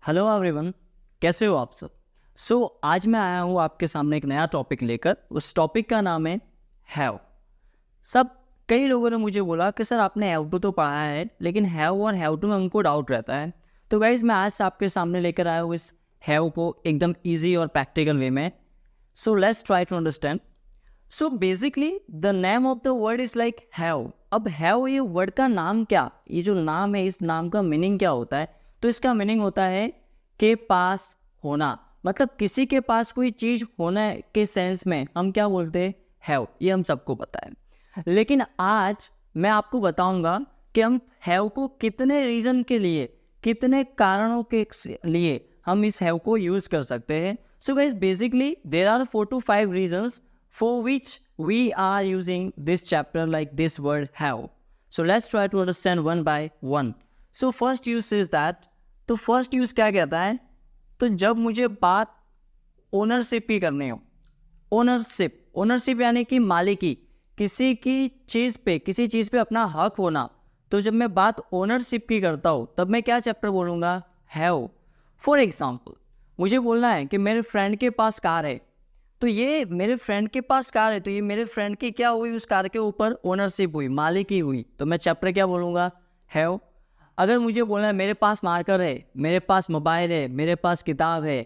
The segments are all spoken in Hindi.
हेलो एवरीवन, कैसे हो आप सब। आज मैं आया हूँ आपके सामने एक नया टॉपिक लेकर। उस टॉपिक का नाम है हैव। सब कई लोगों ने मुझे बोला कि सर आपने हैव टू तो पढ़ा है, लेकिन हैव और हैव टू में हमको डाउट रहता है। तो गाइज मैं आज आपके सामने लेकर आया हूँ इस हैव को एकदम ईजी और प्रैक्टिकल वे में। So let's try to understand. So basically the name of the word is like have. अब हैव ये वर्ड का नाम क्या, ये जो नाम है इस नाम का मीनिंग क्या होता है? तो इसका मीनिंग होता है के पास होना। मतलब किसी के पास कोई चीज होना के सेंस में हम क्या बोलते हैं? हैव। ये हम सबको पता है। लेकिन आज मैं आपको बताऊंगा कि हम हैव को कितने रीजन के लिए, कितने कारणों के लिए हम इस हैव को यूज कर सकते हैं। So guys basically there are 4 to 5 reasons for which we are using this chapter like this word have. So let's try to understand one by one. So first use is that, तो first use क्या कहता है? तो जब मुझे बात ओनरशिप की करनी हो, ओनरशिप यानी कि मालिकी, किसी की चीज़ पे, किसी चीज़ पे अपना हक होना। तो जब मैं बात ओनरशिप की करता हूँ तब मैं क्या चैप्टर बोलूँगा? हैव। फॉर एग्जाम्पल मुझे बोलना है कि मेरे फ्रेंड के पास कार है, तो ये मेरे फ्रेंड के पास कार है, तो ये मेरे फ्रेंड की क्या हुई? उस कार के ऊपर ओनरशिप हुई, मालिकी हुई। तो मैं चैप्टर क्या बोलूँगा? हैव। अगर मुझे बोलना है मेरे पास मार्कर है, मेरे पास मोबाइल है, मेरे पास किताब है,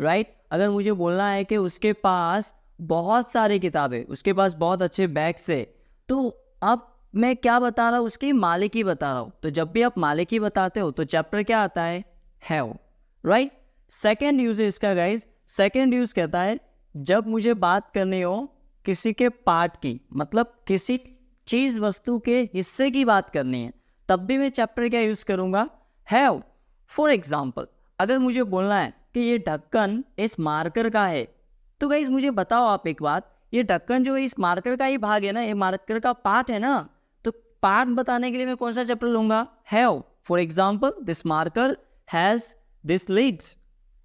राइट। अगर मुझे बोलना है कि उसके पास बहुत सारी किताबें, उसके पास बहुत अच्छे बैग्स है, तो अब मैं क्या बता रहा हूँ? उसकी मालिकी बता रहा हूँ। तो जब भी आप मालिकी बताते हो तो चैप्टर क्या आता है? Have, right. सेकेंड यूज है इसका गाइज। सेकेंड यूज कहता है जब मुझे बात करनी हो किसी के पार्ट की, मतलब किसी चीज वस्तु के हिस्से की बात करनी है, तब भी मैं चैप्टर क्या यूज करूंगा? हैव। फॉर एग्जाम्पल अगर मुझे बोलना है कि ये ढक्कन इस मार्कर का है, तो गाइस मुझे बताओ आप एक बात, ये ढक्कन जो है इस मार्कर का ही भाग है ना, ये मार्कर का पार्ट है ना। तो पार्ट बताने के लिए मैं कौन सा चैप्टर लूंगा? Have. For example this marker has this lead,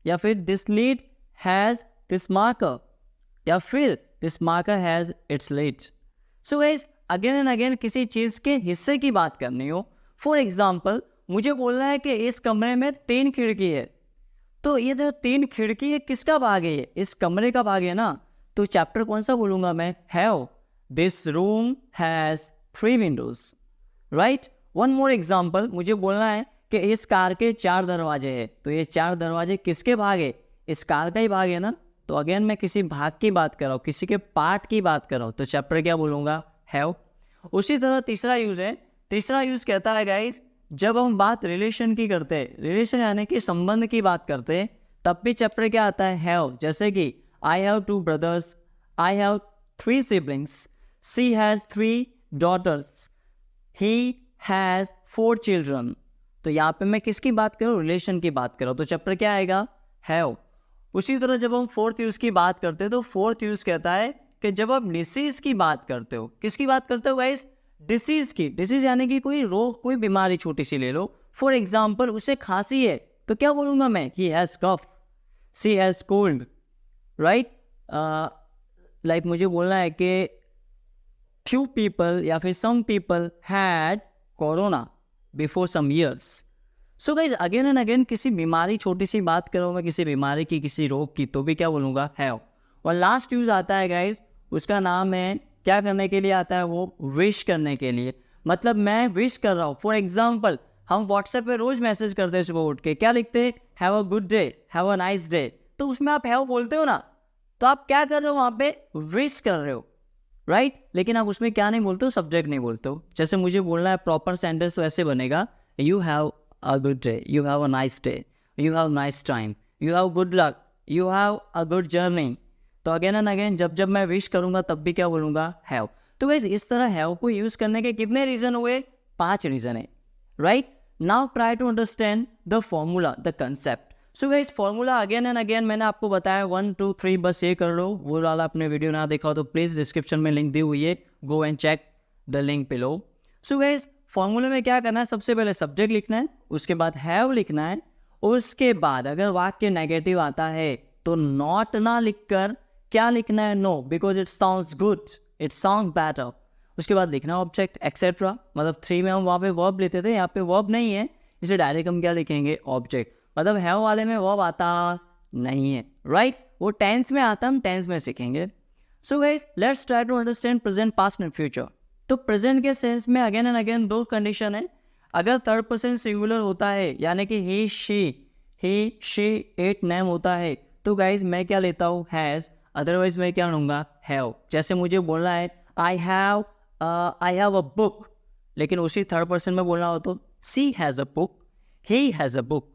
या फिर this lead has this marker, या फिर this marker has its lid. So guys again and again किसी चीज के हिस्से की बात करनी हो, फॉर एग्जाम्पल मुझे बोलना है कि इस कमरे में 3 खिड़की है, तो ये जो 3 खिड़की है किसका भाग है? ये इस कमरे का भाग है ना। तो चैप्टर कौन सा बोलूंगा मैं? Have. This room has 3 windows, right. One more example, मुझे बोलना है कि इस कार के 4 दरवाजे हैं, तो ये 4 दरवाजे किसके भाग है? इस कार का ही भाग है ना। तो अगेन मैं किसी भाग की बात कर रहा हूँ, किसी के पार्ट की बात कर रहा हूँ, तो चैप्टर क्या बोलूँगा? हैव। उसी तरह तीसरा यूज है। तीसरा यूज कहता है गाइज जब हम बात रिलेशन की करते हैं, रिलेशन यानी कि संबंध की बात करते हैं, तब भी चैप्टर क्या आता है? हैव। जैसे कि I have 2 brothers, I have 3 siblings, she has 3 daughters, he has 4 children। तो यहाँ पे मैं किसकी बात कर रहा हूँ? रिलेशन की बात कर रहा हूँ, तो चैप्टर क्या आएगा? हैव। उसी तरह जब हम फोर्थ यूज की बात करते हैं तो फोर्थ यूज कहता है कि जब आप डिसीज की बात करते हो, किसकी बात करते हो गाइस? डिसीज की। डिसीज यानी कि कोई रोग, कोई बीमारी छोटी सी ले लो। फॉर एग्जाम्पल उसे खांसी है, तो क्या बोलूंगा मैं? He has cough, she has cold, right. Like मुझे बोलना है कि फ्यू पीपल या फिर some people had corona before some years. So guys again and again किसी बीमारी, छोटी सी बात करूँ मैं किसी बीमारी की, किसी रोग की, तो भी क्या बोलूँगा? हैव। और लास्ट यूज आता है गाइज, उसका नाम है, क्या करने के लिए आता है वो? विश करने के लिए। मतलब मैं विश कर रहा हूँ। फॉर एग्जाम्पल हम व्हाट्सएप पे रोज मैसेज करते हैं सुबह उठ के, क्या लिखते हैं? Have a good day, have a nice day. तो उसमें आप हैव बोलते हो ना, तो आप क्या कर रहे हो? वहाँ पे विश कर रहे हो, राइट। लेकिन आप उसमें क्या नहीं बोलते हो? सब्जेक्ट नहीं बोलते हो। जैसे मुझे बोलना है प्रॉपर सेंटेंस तो ऐसे बनेगा, you have a good day, you have a nice day, you have nice time, you have good luck, you have a good journey। तो अगेन एंड अगेन जब जब मैं विश करूंगा तब भी क्या बोलूंगा? हैव। तो गाइस इस तरह हैव को यूज करने के कितने रीजन हुए? 5 रीजन है, right. Now try to understand the formula, the concept. So guys formula again and again मैंने आपको बताया 1 2 3, बस ये कर लो। वो वाला अपने वीडियो ना देखा हो तो प्लीज डिस्क्रिप्शन में लिंक दी हुई है, go and check the link below. So guys फॉर्मूले में क्या करना है? सबसे पहले सब्जेक्ट लिखना है, उसके बाद हैव लिखना है, उसके बाद अगर वाक्य नेगेटिव आता है तो नॉट ना लिखकर क्या लिखना है? No, because it sounds good, it sounds better. उसके बाद लिखना ऑब्जेक्ट एक्सेट्रा। मतलब 3 में हम वहाँ पे वर्ब लेते थे, यहाँ पे वर्ब नहीं है, इसे डायरेक्ट हम क्या लिखेंगे? ऑब्जेक्ट। मतलब हैव वाले में वर्ब आता नहीं है, राइट? वो टेंस में आता, हम टेंस में सीखेंगे। So guys let's try to understand present, past and future. तो प्रेजेंट के सेंस में अगेन एंड अगेन दो कंडीशन है। अगर थर्ड पर्सन सिंगुलर होता है यानी कि ही शी इट नेम होता है तो गाइज मैं क्या लेता हूँ, हैज़। अदरवाइज मैं क्या लूँगा, हैव। जैसे मुझे बोलना है आई हैव अ बुक, लेकिन उसी थर्ड पर्सन में बोलना हो तो she has a book, he has a book.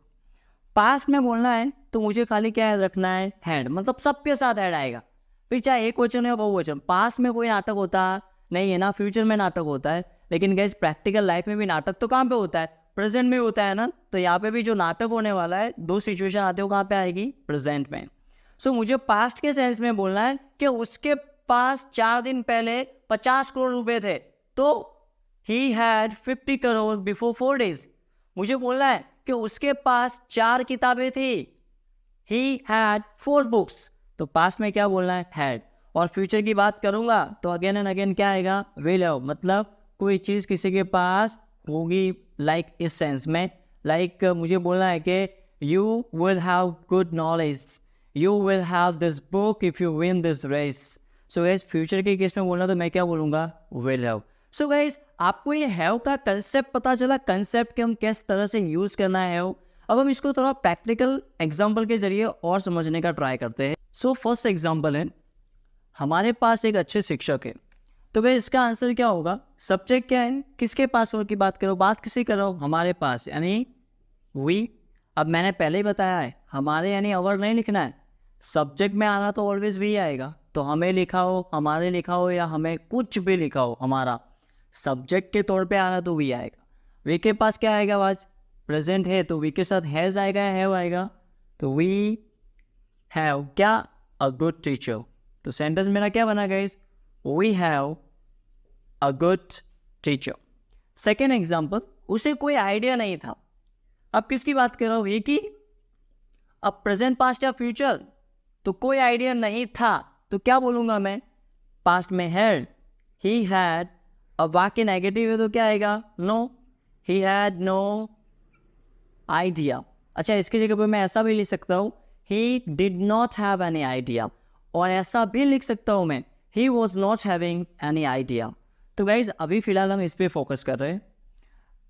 Past में बोलना है तो मुझे खाली क्या रखना है, हैड, मतलब सबके साथ हैड आएगा, फिर चाहे एक वचन या बहुवचन। पास्ट में कोई नाटक होता नहीं है ना, फ्यूचर में नाटक होता है, लेकिन गाइस प्रैक्टिकल लाइफ में भी नाटक तो कहाँ पे होता है, प्रेजेंट में होता है ना। तो यहाँ पे भी जो नाटक होने वाला है, दो सिचुएशन आते हो कहाँ पे आएगी, प्रेजेंट में। सो मुझे पास्ट के सेंस में बोलना है कि उसके पास 4 दिन पहले 50 करोड़ रुपए थे, तो he had 50 crore before 4 days। मुझे बोलना है कि उसके पास 4 किताबें थी, ही हैड 4 बुक्स। तो पास्ट में क्या बोलना है, हैड। और फ्यूचर की बात करूंगा तो अगेन एंड अगेन क्या आएगा, विल हैव। मतलब कोई चीज़ किसी के पास होगी, लाइक इस सेंस में, लाइक मुझे बोलना है कि you will have good knowledge, you will have this book if you win this race. So guys future के केस में बोलना तो मैं क्या बोलूँगा, विल हैव। सो गाइस आपको ये हैव का कंसेप्ट पता चला, कंसेप्ट के हम किस तरह से यूज़ करना है हैव। अब हम इसको थोड़ा प्रैक्टिकल एग्जाम्पल के जरिए और समझने का ट्राई करते हैं। सो फर्स्ट एग्जाम्पल है, हमारे पास एक अच्छे शिक्षक है। तो भाई इसका आंसर क्या होगा, सब्जेक्ट क्या है, किसके पास हो की बात करो, बात किसी करो, हमारे पास यानी वी। अब मैंने पहले ही बताया है हमारे यानी अवर नहीं लिखना है, सब्जेक्ट में आना तो ऑलवेज वी आएगा। तो हमें लिखा हो, हमारे लिखा हो या हमें कुछ भी लिखा हो, हमारा सब्जेक्ट के तौर पे आना तो वी आएगा। वी के पास क्या आएगा, आज प्रेजेंट है तो वी के साथ हैज़ आएगा या हैव आएगा। तो वी हैव क्या, अ गुड टीचर। तो सेंटेंस मेरा क्या बना guys, we have a good teacher. Second example, उसे कोई आइडिया नहीं था। अब किसकी बात कर रहा हूँ, ये की। अब प्रेजेंट, पास्ट या फ्यूचर, तो कोई आइडिया नहीं था तो क्या बोलूंगा मैं, पास्ट में हैड, ही हैड। अब वाक्य नेगेटिव है तो क्या आएगा, no, he had no idea. अच्छा इसकी जगह पे मैं ऐसा भी लिख सकता हूँ, he did not have any idea. और ऐसा भी लिख सकता हूँ मैं, he was not having any idea. तो गाइज अभी फिलहाल हम इस पर फोकस कर रहे हैं।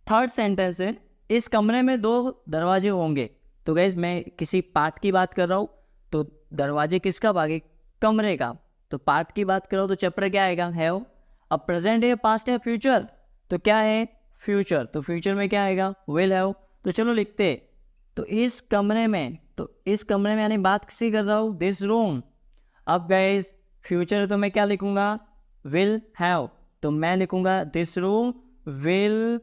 थर्ड सेंटेंस है, इस कमरे में 2 दरवाजे होंगे। तो गाइज मैं किसी पार्ट की बात कर रहा हूँ, तो दरवाजे किसका भागे, कमरे का। तो पार्ट की बात कर रहा हूँ तो चैप्टर क्या आएगा, हैव। अब प्रेजेंट है, पास्ट है, फ्यूचर, तो क्या है, फ्यूचर। तो फ्यूचर में क्या आएगा, विल हैव। तो चलो लिखते, तो इस कमरे में, तो इस कमरे में यानी बात किसी कर रहा हूँ, दिस रूम। अब गाइज फ्यूचर तो मैं क्या लिखूंगा, विल हैव। तो मैं लिखूंगा दिस रूम विल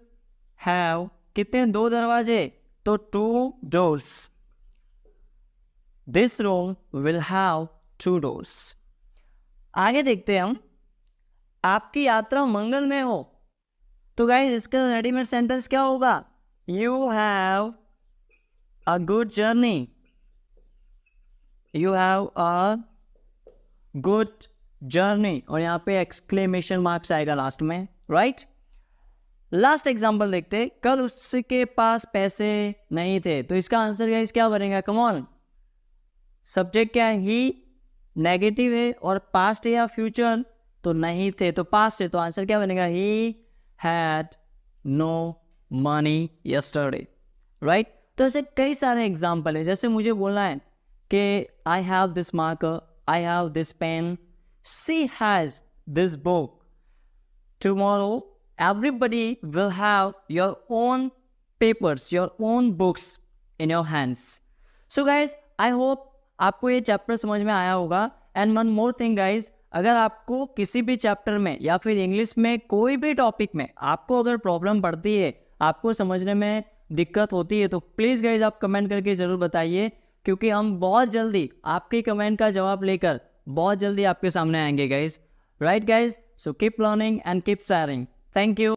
हैव कितने, 2 दरवाजे, तो 2 doors। This room will have 2 doors। आगे देखते हैं हम, आपकी यात्रा मंगल में हो। तो गाइज इसका रेडीमेड सेंटेंस क्या होगा, you have a good journey, you have a good journey. और यहाँ पे एक्सक्लेमेशन मार्क्स आएगा लास्ट में, राइट। लास्ट एग्जाम्पल देखते, कल उसके पास पैसे नहीं थे। तो इसका आंसर गाइस क्या बनेगा, कम ऑन। सब्जेक्ट क्या है, ही, नेगेटिव है, और पास्ट है या फ्यूचर, तो नहीं थे तो पास्ट है। तो आंसर क्या बनेगा, he had no money yesterday, right. तो ऐसे कई सारे एग्जाम्पल है। जैसे मुझे बोलना है कि I have this marker, I have this pen, she has this book. Tomorrow, everybody will have your own papers, your own books in your hands. So guys, I hope आपको ये चैप्टर समझ में आया होगा। And one more thing guys, अगर आपको किसी भी चैप्टर में या फिर इंग्लिश में कोई भी टॉपिक में आपको अगर प्रॉब्लम पड़ती है, आपको समझने में दिक्कत होती है, तो प्लीज़ गाइज आप कमेंट करके ज़रूर बताइए, क्योंकि हम बहुत जल्दी आपके कमेंट का जवाब लेकर बहुत जल्दी आपके सामने आएंगे guys, right guys. So keep learning and keep sharing. Thank you.